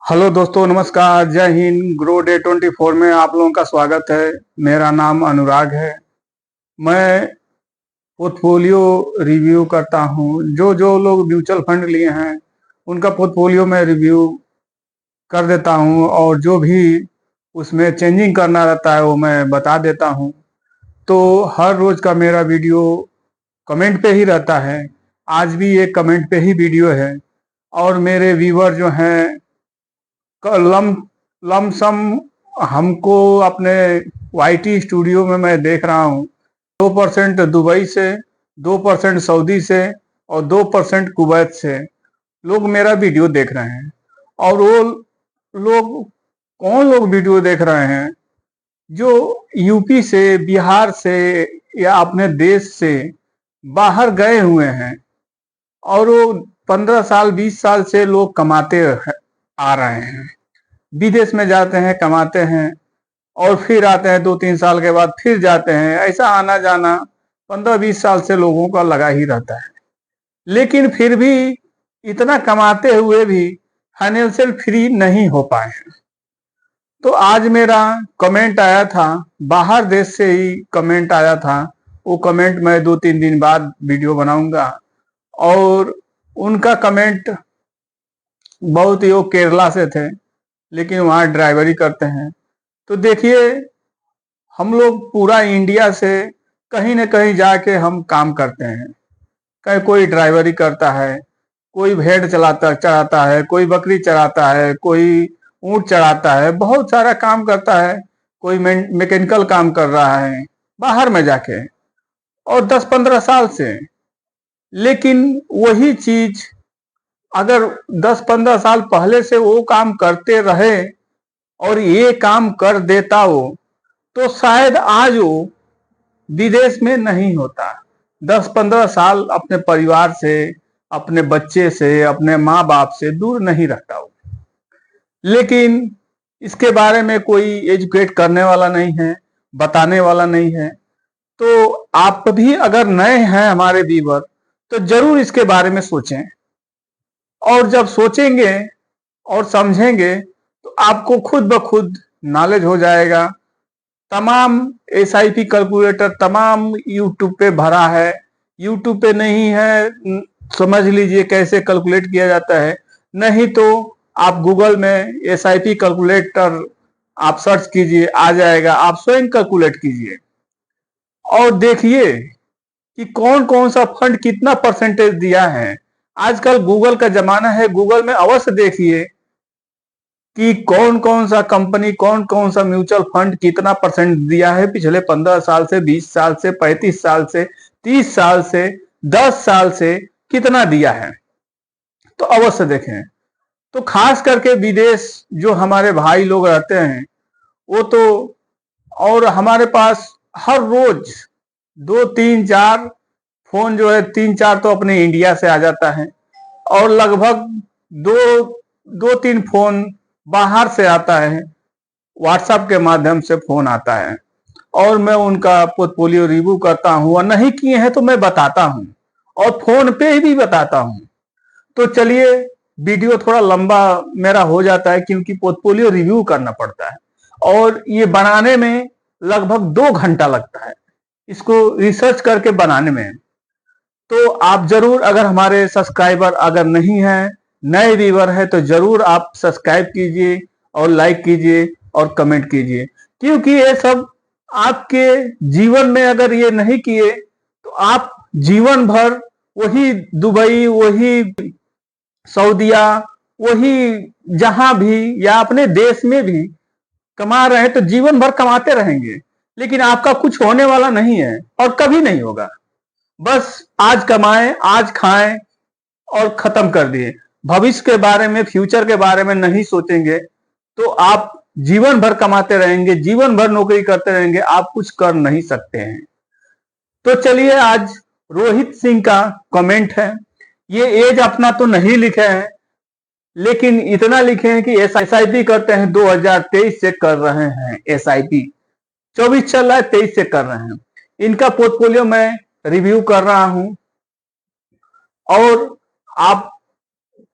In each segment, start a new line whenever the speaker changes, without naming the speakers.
Hello दोस्तों, नमस्कार, जय हिंद। ग्रो डे 24 में आप लोगों का स्वागत है। मेरा नाम अनुराग है। मैं पोर्टफोलियो रिव्यू करता हूं। जो जो लोग म्यूचुअल फंड लिए हैं उनका पोर्टफोलियो में रिव्यू कर देता हूं, और जो भी उसमें चेंजिंग करना रहता है वो मैं बता देता हूं। तो हर रोज का मेरा वीडियो कमेंट पे ही रहता है। आज भी एक कमेंट पे ही वीडियो है। और मेरे व्यूअर जो हैं लम लमसम हमको अपने वाईटी स्टूडियो में मैं देख रहा हूँ 2% दुबई से, 2% सऊदी से और 2% कुवैत से लोग मेरा वीडियो देख रहे हैं। और वो लोग कौन लोग वीडियो देख रहे हैं? जो यूपी से, बिहार से या अपने देश से बाहर गए हुए हैं, और वो 15 साल 20 साल से लोग कमाते आ रहे हैं। विदेश में जाते हैं, कमाते हैं, और फिर आते हैं 2-3 साल के बाद फिर जाते हैं। ऐसा आना जाना 15-20 साल से लोगों का लगा ही रहता है। लेकिन फिर भी इतना कमाते हुए भी फाइनेंशियल फ्री नहीं हो पाए हैं। तो आज मेरा कमेंट आया था, बाहर देश से ही कमेंट आया था। वो कमेंट मैं 2-3 दिन बाद वीडियो बनाऊंगा। और उनका कमेंट बहुत ही, वो केरला से थे लेकिन वहाँ ड्राइवरी करते हैं। तो देखिए, हम लोग पूरा इंडिया से कहीं न कहीं जाके हम काम करते हैं। कहीं कोई ड्राइवरी करता है, कोई भेड़ चराता है, कोई बकरी चराता है, कोई ऊंट चराता है, बहुत सारा काम करता है। कोई मैकेनिकल काम कर रहा है बाहर में जाके, और 10-15 साल से। लेकिन वही चीज अगर 10-15 साल पहले से वो काम करते रहे और ये काम कर देता वो, तो शायद आज वो विदेश में नहीं होता। 10-15 साल अपने परिवार से, अपने बच्चे से, अपने माँ बाप से दूर नहीं रहता वो। लेकिन इसके बारे में कोई एजुकेट करने वाला नहीं है, बताने वाला नहीं है। तो आप भी अगर नए हैं हमारे व्यूअर, तो जरूर इसके बारे में सोचें। और जब सोचेंगे और समझेंगे तो आपको खुद ब खुद नॉलेज हो जाएगा। तमाम एसआईपी कैलकुलेटर तमाम यूट्यूब पे भरा है। यूट्यूब पे नहीं है, समझ लीजिए कैसे कैलकुलेट किया जाता है। नहीं तो आप गूगल में एसआईपी कैलकुलेटर आप सर्च कीजिए, आ जाएगा। आप स्वयं कैलकुलेट कीजिए और देखिए कि कौन कौन सा फंड कितना परसेंटेज दिया है। आजकल गूगल का जमाना है, गूगल में अवश्य देखिए कि कौन कौन सा कंपनी, कौन कौन सा म्यूचुअल फंड कितना परसेंट दिया है पिछले 15 साल से, 20 साल से, 35 साल से, 30 साल से, 10 साल से कितना दिया है। तो अवश्य देखें। तो खास करके विदेश जो हमारे भाई लोग रहते हैं वो तो, और हमारे पास हर रोज 2-3-4 फोन जो है, 3-4 तो अपने इंडिया से आ जाता है, और लगभग दो 2-3 फोन बाहर से आता है। व्हाट्सएप के माध्यम से फोन आता है और मैं उनका पोर्टफोलियो रिव्यू करता हूं, और नहीं किए हैं तो मैं बताता हूं, और फोन पे भी बताता हूं। तो चलिए, वीडियो थोड़ा लंबा मेरा हो जाता है क्योंकि पोर्टफोलियो रिव्यू करना पड़ता है, और ये बनाने में लगभग 2 घंटा लगता है, इसको रिसर्च करके बनाने में। तो आप जरूर, अगर हमारे सब्सक्राइबर अगर नहीं है, नए व्यूअर है, तो जरूर आप सब्सक्राइब कीजिए और लाइक कीजिए और कमेंट कीजिए। क्योंकि ये सब आपके जीवन में अगर ये नहीं किए तो आप जीवन भर वही दुबई, वही सऊदिया, वही जहां भी या अपने देश में भी कमा रहे हैं, तो जीवन भर कमाते रहेंगे। लेकिन आपका कुछ होने वाला नहीं है और कभी नहीं होगा। बस आज कमाएं, आज खाएं और खत्म कर दिए। भविष्य के बारे में, फ्यूचर के बारे में नहीं सोचेंगे तो आप जीवन भर कमाते रहेंगे, जीवन भर नौकरी करते रहेंगे, आप कुछ कर नहीं सकते हैं। तो चलिए, आज रोहित सिंह का कमेंट है। ये एज अपना तो नहीं लिखे हैं, लेकिन इतना लिखे हैं कि एसआईपी करते हैं, 2023 से कर रहे हैं एसआईपी। 24 चल रहा है, 23 से कर रहे हैं। इनका पोर्टफोलियो मैं रिव्यू कर रहा हूं, और आप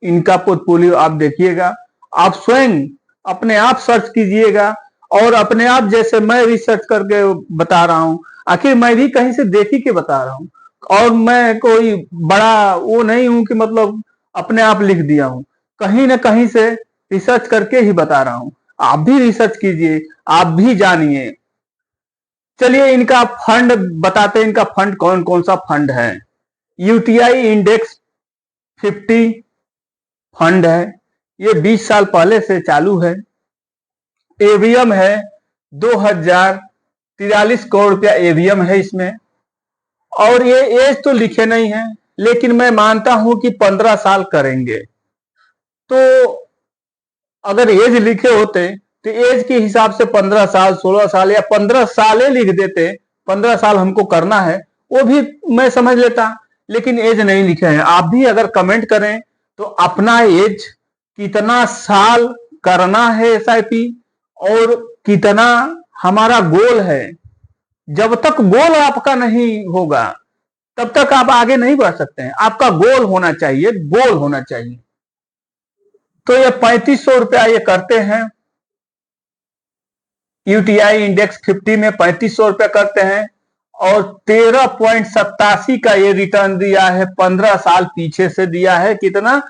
इनका पोर्टफोलियो आप देखिएगा। आप स्वयं अपने आप सर्च कीजिएगा और अपने आप, जैसे मैं रिसर्च करके बता रहा हूं, आखिर मैं भी कहीं से देखी के बता रहा हूं, और मैं कोई बड़ा वो नहीं हूं कि मतलब अपने आप लिख दिया हूं, कहीं ना कहीं से रिसर्च करके ही बता रहा हूं। आप भी रिसर्च कीजिए, आप भी जानिए। चलिए इनका फंड बताते हैं, इनका फंड कौन कौन सा फंड है। यूटीआई इंडेक्स 50 फंड है, ये 20 साल पहले से चालू है। एवीएम है 2043 करोड़ रुपया एवीएम है इसमें। और ये एज तो लिखे नहीं है, लेकिन मैं मानता हूं कि 15 साल करेंगे। तो अगर एज लिखे होते तो एज के हिसाब से 15 साल, 16 साल या 15 साल लिख देते, 15 साल हमको करना है, वो भी मैं समझ लेता, लेकिन एज नहीं लिखे हैं। आप भी अगर कमेंट करें तो अपना एज कितना साल करना है एसआईपी और कितना हमारा गोल है। जब तक गोल आपका नहीं होगा तब तक आप आगे नहीं बढ़ सकते हैं। आपका गोल होना चाहिए, गोल होना चाहिए। तो ये 3500 रुपया ये करते हैं, यूटीआई इंडेक्स 50 में 3500 रुपया करते हैं और 13.87 का ये रिटर्न दिया है। 15 साल पीछे से दिया है, कितना?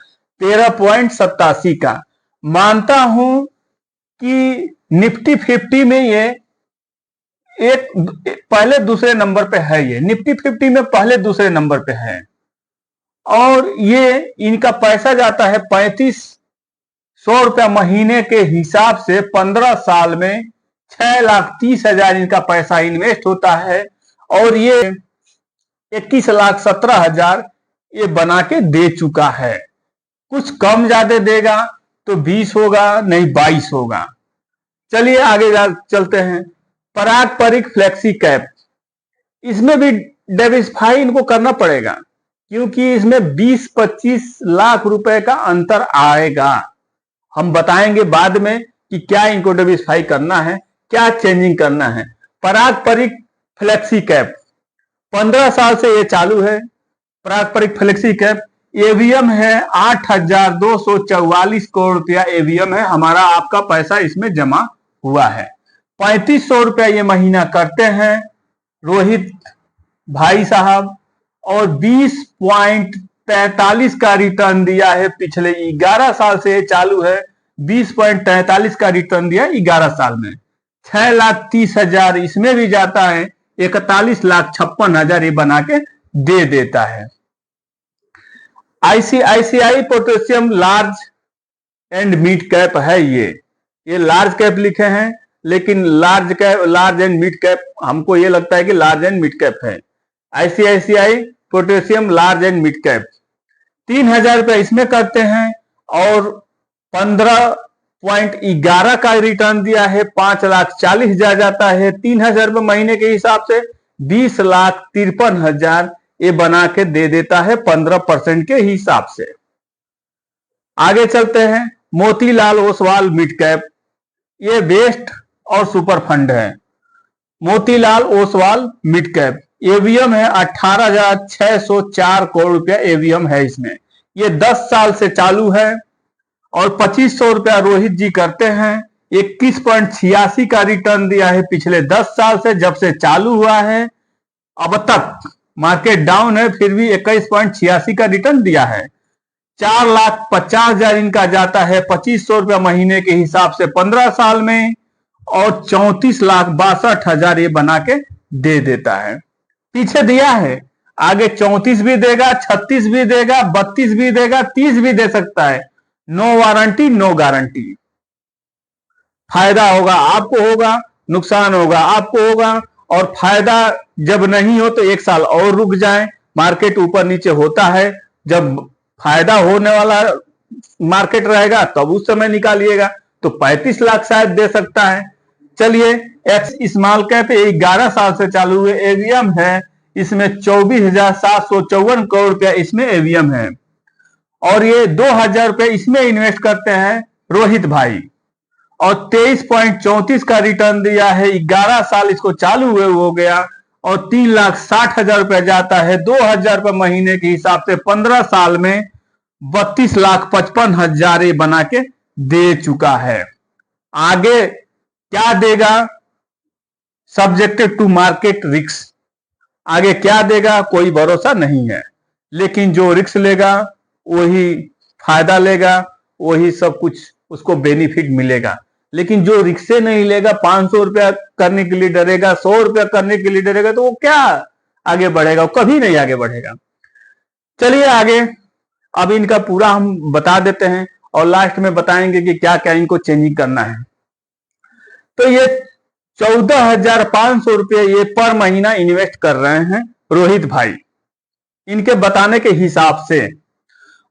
13.87 का। मानता हूं कि निफ्टी 50 में ये एक पहले दूसरे नंबर पे है, ये निफ्टी 50 में पहले दूसरे नंबर पे है। और ये इनका पैसा जाता है 3500 रुपया महीने के हिसाब से। 15 साल में 6,30,000 इनका पैसा इन्वेस्ट होता है और ये 21,17,000 ये बना के दे चुका है। कुछ कम ज्यादा देगा तो 20 होगा, नहीं 22 होगा। चलिए आगे चलते हैं। पराग परिक फ्लेक्सी कैप, इसमें भी डाइवर्सिफाई इनको करना पड़ेगा, क्योंकि इसमें 20-25 लाख रुपए का अंतर आएगा। हम बताएंगे बाद में कि क्या इनको डाइवर्सिफाई करना है, क्या चेंजिंग करना है। पराग परिक फ्लेक्सी कैप 15 साल से ये चालू है। पराग परिक फ्लेक्सी कैप एवीएम है 8,244 करोड़ रुपया एवीएम है। हमारा आपका पैसा इसमें जमा हुआ है। 3500 रुपया ये महीना करते हैं रोहित भाई साहब और 20.43 का रिटर्न दिया है। पिछले 11 साल से ये चालू है, 20.43 का रिटर्न दिया 11 साल में। 6,30,000 इसमें भी जाता है, 41,56,000 ये बना के दे देता है। ICICI potassium large and mid cap है। ये लार्ज कैप लिखे हैं, लेकिन लार्ज एंड मिड कैप हमको ये लगता है कि लार्ज एंड मिड कैप है। ICICI potassium large and mid cap 3,000 रुपए इसमें करते हैं और 15.11 का रिटर्न दिया है। 5,40,000 जाता है। 3,000 रुपए महीने के हिसाब से 20,53,000 ये बना के दे देता है 15% के हिसाब से। आगे चलते हैं। मोतीलाल ओसवाल मिड कैप, ये बेस्ट और सुपर फंड है। Motilal Oswal mid cap AUM है 18,604 करोड़ रुपया एवीएम है इसमें। ये 10 साल से चालू है और 2,500 रुपया रोहित जी करते हैं। 21.86 का रिटर्न दिया है पिछले 10 साल से, जब से चालू हुआ है अब तक। मार्केट डाउन है फिर भी 21.86 का रिटर्न दिया है। 4,50,000 इनका जाता है 2,500 रुपया महीने के हिसाब से 15 साल में और 34,62,000 ये बना के दे देता है। पीछे दिया है, आगे 34 भी देगा, 36 भी देगा, 32 भी देगा, 30 भी दे सकता है। No warranty no guarantee. फायदा होगा आपको होगा, नुकसान होगा आपको होगा। और फायदा जब नहीं हो तो 1 साल और रुक जाए, मार्केट ऊपर नीचे होता है। जब फायदा होने वाला मार्केट रहेगा तब उस समय निकालिएगा। तो 35 लाख शायद दे सकता है। चलिए एक्स स्मॉल कैप 11 साल से चालू हुए एवीएम है, इसमें 24,754 करोड़ रुपया इसमें एवीएम है और ये 2,000 रुपये इसमें इन्वेस्ट करते हैं रोहित भाई और 23.34 का रिटर्न दिया है। 11 साल इसको चालू हुए हो गया और 3,60,000 रुपया जाता है। 2,000 रुपये महीने के हिसाब से 15 साल में 32,55,000 बना के दे चुका है। आगे क्या देगा, सब्जेक्टेड टू मार्केट रिस्क, आगे क्या देगा कोई भरोसा नहीं है, लेकिन जो रिस्क लेगा वही फायदा लेगा, वही सब कुछ उसको बेनिफिट मिलेगा। लेकिन जो रिक्शे नहीं लेगा, 500 रुपया करने के लिए डरेगा, 100 रुपया करने के लिए डरेगा, तो वो क्या आगे बढ़ेगा, वो कभी नहीं आगे बढ़ेगा। चलिए आगे अब इनका पूरा हम बता देते हैं और लास्ट में बताएंगे कि क्या क्या इनको चेंजिंग करना है। तो ये 14,500 रुपये ये पर महीना इन्वेस्ट कर रहे हैं रोहित भाई, इनके बताने के हिसाब से।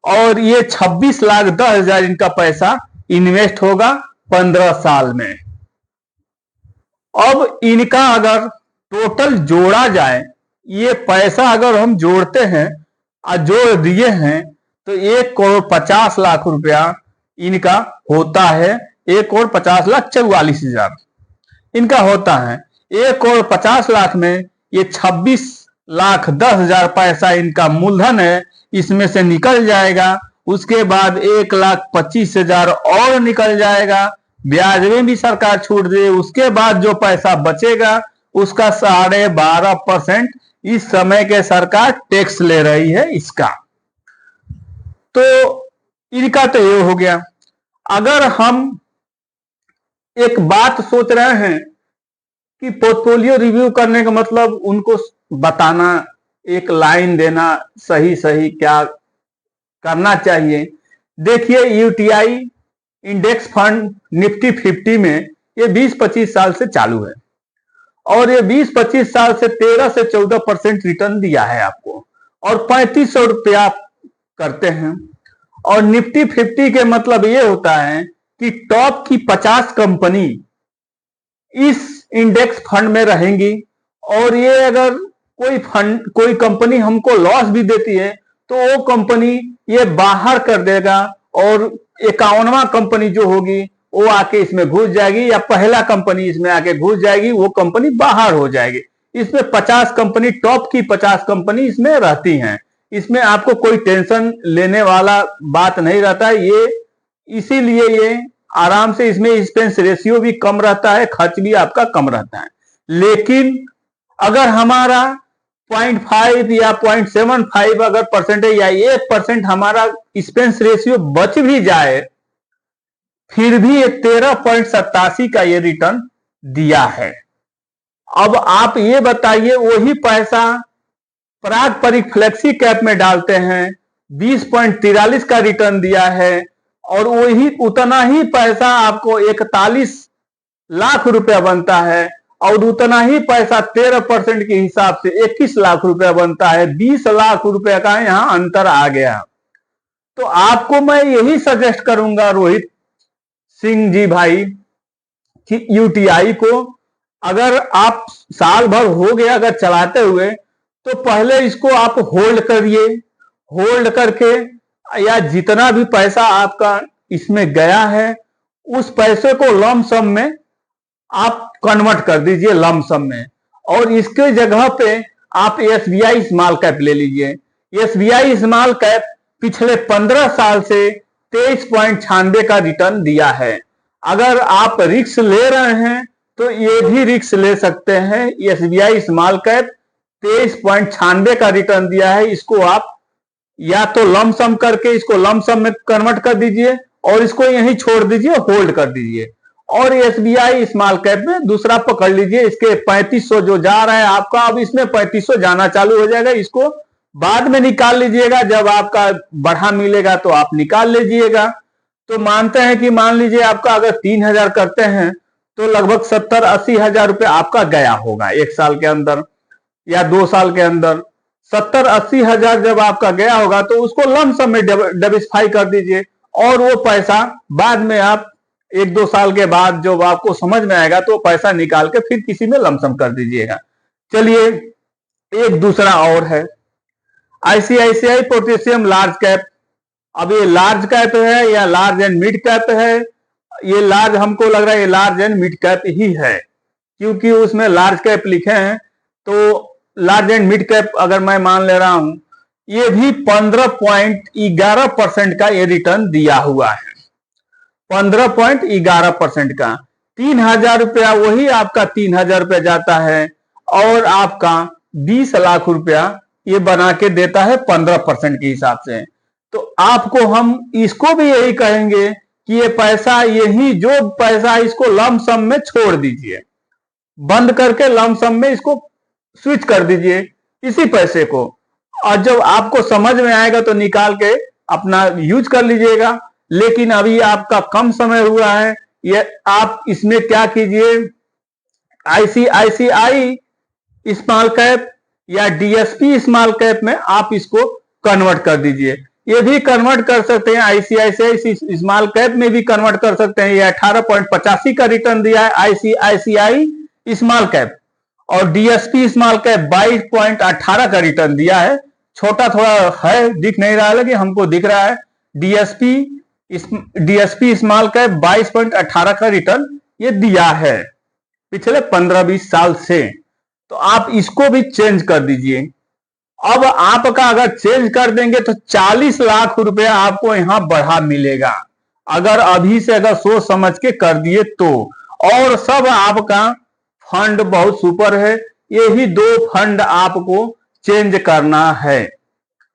और ये 26,10,000 इनका पैसा इन्वेस्ट होगा 15 साल में। अब इनका अगर टोटल जोड़ा जाए, ये पैसा अगर हम जोड़ते हैं और जोड़ दिए हैं तो 1,50,00,000 रुपया इनका होता है। 1,50,44,000 इनका होता है। 1,50,00,000 में ये 26,10,000 पैसा इनका मूलधन है, इसमें से निकल जाएगा। उसके बाद 1,25,000 और निकल जाएगा, ब्याज में भी सरकार छूट दे। उसके बाद जो पैसा बचेगा उसका 12.5% इस समय के सरकार टैक्स ले रही है इसका। तो इनका तो ये हो गया। अगर हम एक बात सोच रहे हैं कि पोर्टफोलियो रिव्यू करने का मतलब उनको बताना, एक लाइन देना, सही सही क्या करना चाहिए। देखिए यूटीआई इंडेक्स फंड निफ्टी 50 में ये 20-25 साल से चालू है और ये 20-25 साल से 13 से 14% रिटर्न दिया है आपको और 3500 रुपया करते हैं। और निफ्टी 50 के मतलब ये होता है कि टॉप की 50 कंपनी इस इंडेक्स फंड में रहेंगी और ये अगर कोई कंपनी हमको लॉस भी देती है तो वो कंपनी ये बाहर कर देगा और 51वां कंपनी जो होगी वो आके इसमें घुस जाएगी, या पहला कंपनी इसमें आके घुस जाएगी, वो कंपनी बाहर हो जाएगी। इसमें 50 कंपनी, टॉप की 50 कंपनी इसमें रहती हैं। इसमें आपको कोई टेंशन लेने वाला बात नहीं रहता है। ये इसीलिए ये आराम से, इसमें एक्सपेंस रेशियो भी कम रहता है, खर्च भी आपका कम रहता है। लेकिन अगर हमारा 0.5 या 0.75 अगर परसेंटेज या 1% हमारा एक्सपेंस रेशियो बच भी जाए, फिर भी ये 13.87 का ये रिटर्न दिया है। अब आप ये बताइए, वही पैसा पारंपरिक फ्लेक्सी कैप में डालते हैं, 20.43 का रिटर्न दिया है और वही उतना ही पैसा आपको 41 लाख रुपया बनता है और उतना ही पैसा 13% के हिसाब से 21 लाख रुपया बनता है। 20 लाख रुपया का यहां अंतर आ गया। तो आपको मैं यही सजेस्ट करूंगा रोहित सिंह जी भाई कि यूटीआई को अगर आप साल भर हो गया अगर चलाते हुए, तो पहले इसको आप होल्ड करिए। होल्ड करके या जितना भी पैसा आपका इसमें गया है उस पैसे को लम सम में आप कन्वर्ट कर दीजिए, लम सम में। और इसके जगह पे आप एसबीआई स्मॉल कैप ले लीजिए। एसबीआई स्मॉल कैप पिछले 15 साल से 23.96 का रिटर्न दिया है। अगर आप रिस्क ले रहे हैं तो ये भी रिस्क ले सकते हैं। एसबीआई स्मॉल कैप 23.96 का रिटर्न दिया है। इसको आप या तो लम सम करके इसको लम सम में कन्वर्ट कर दीजिए और इसको यहीं छोड़ दीजिए, होल्ड कर दीजिए। और एसबीआई स्मॉल कैप में दूसरा पकड़ लीजिए। इसके 3500 जो जा रहा है आपका, अब इसमें 3500 जाना चालू हो जाएगा। इसको बाद में निकाल लीजिएगा, जब आपका बढ़ा मिलेगा तो आप निकाल लीजिएगा। तो मानते हैं कि मान लीजिए आपका अगर 3,000 करते हैं तो लगभग 70-80 हजार रुपये आपका गया होगा एक साल के अंदर या 2 साल के अंदर। 70-80 हजार जब आपका गया होगा तो उसको लम सम में डिविसिफाई कर दीजिए और वो पैसा बाद में आप 1-2 साल के बाद जब आपको समझ में आएगा तो पैसा निकाल के फिर किसी में लमसम कर दीजिएगा। चलिए एक दूसरा और है आईसीआईसीआई पोटेशियम लार्ज कैप। अब ये लार्ज कैप है या लार्ज एंड मिड कैप है? ये लार्ज, हमको लग रहा है ये लार्ज एंड मिड कैप ही है, क्योंकि उसमें लार्ज कैप लिखे हैं। तो लार्ज एंड मिड कैप अगर मैं मान ले रहा हूं, ये भी 15.11% का ये रिटर्न दिया हुआ है। 15.11% का। 3,000 रुपया वही आपका 3,000 रुपया जाता है और आपका 20 लाख रुपया ये बना के देता है 15% के हिसाब से। तो आपको हम इसको भी यही कहेंगे कि ये पैसा, यही जो पैसा, इसको लमसम में छोड़ दीजिए, बंद करके लमसम में इसको स्विच कर दीजिए इसी पैसे को, और जब आपको समझ में आएगा तो निकाल के अपना यूज कर लीजिएगा। लेकिन अभी आपका कम समय हुआ है, ये आप इसमें क्या कीजिए, आईसीआईसीआई स्मॉल कैप या डीएसपी स्मॉल कैप में आप इसको कन्वर्ट कर दीजिए। ये भी कन्वर्ट कर सकते हैं, आईसीआईसीआई स्मॉल कैप में भी कन्वर्ट कर सकते हैं। ये 18.85 का रिटर्न दिया है आईसीआईसीआई स्मॉल कैप, और डीएसपी स्मॉल कैप 22.18 का रिटर्न दिया है। छोटा थोड़ा है, दिख नहीं रहा है लेकिन हमको दिख रहा है। डीएसपी स्मॉल कैप 22.18 का रिटर्न ये दिया है पिछले 15-20 साल से। तो आप इसको भी चेंज कर दीजिए। अब आपका अगर चेंज कर देंगे तो 40 लाख रुपया आपको यहां बढ़ा मिलेगा, अगर अभी से अगर सोच समझ के कर दिए तो। और सब आपका फंड बहुत सुपर है, यही 2 फंड आपको चेंज करना है।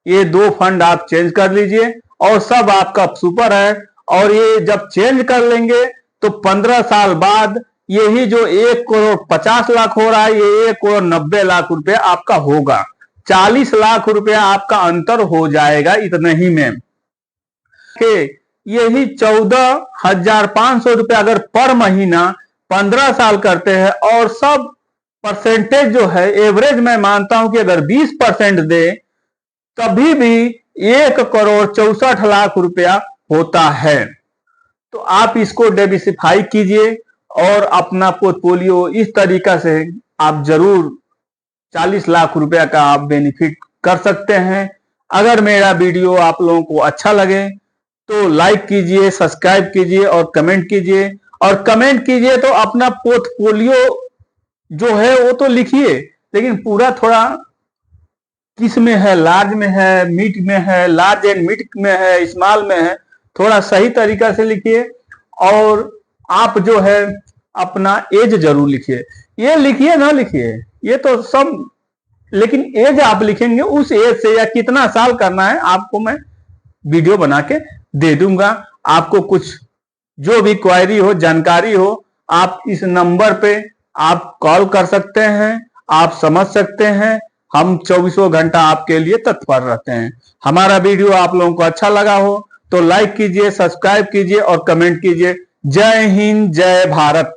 ये 2 फंड आप चेंज कर लीजिए और सब आपका सुपर है। और ये जब चेंज कर लेंगे तो 15 साल बाद यही जो 1,50,00,000 हो रहा है, ये 1,90,00,000 रुपया आपका होगा। 40 लाख रुपया आपका अंतर हो जाएगा इतने ही में। यही 14,500 रुपया अगर पर महीना 15 साल करते हैं, और सब परसेंटेज जो है एवरेज मैं मानता हूं कि अगर 20% दे तभी भी 1,64,00,000 रुपया होता है। तो आप इसको डाइवर्सिफाई कीजिए और अपना पोर्टफोलियो इस तरीका से आप जरूर 40 लाख रुपया का आप बेनिफिट कर सकते हैं। अगर मेरा वीडियो आप लोगों को अच्छा लगे तो लाइक कीजिए, सब्सक्राइब कीजिए और कमेंट कीजिए। और कमेंट कीजिए तो अपना पोर्टफोलियो जो है वो तो लिखिए, लेकिन पूरा थोड़ा किस में है, लार्ज में है, मिड में है, लार्ज एंड मिड में है, स्मॉल में है, थोड़ा सही तरीका से लिखिए। और आप जो है अपना एज जरूर लिखिए। ये लिखिए ना लिखिए ये तो सब, लेकिन एज आप लिखेंगे, उस एज से या कितना साल करना है आपको मैं वीडियो बना के दे दूंगा। आपको कुछ जो भी क्वेरी हो, जानकारी हो, आप इस नंबर पे आप कॉल कर सकते हैं, आप समझ सकते हैं। हम 24 घंटा आपके लिए तत्पर रहते हैं। हमारा वीडियो आप लोगों को अच्छा लगा हो तो लाइक कीजिए, सब्सक्राइब कीजिए और कमेंट कीजिए। जय हिंद, जय भारत।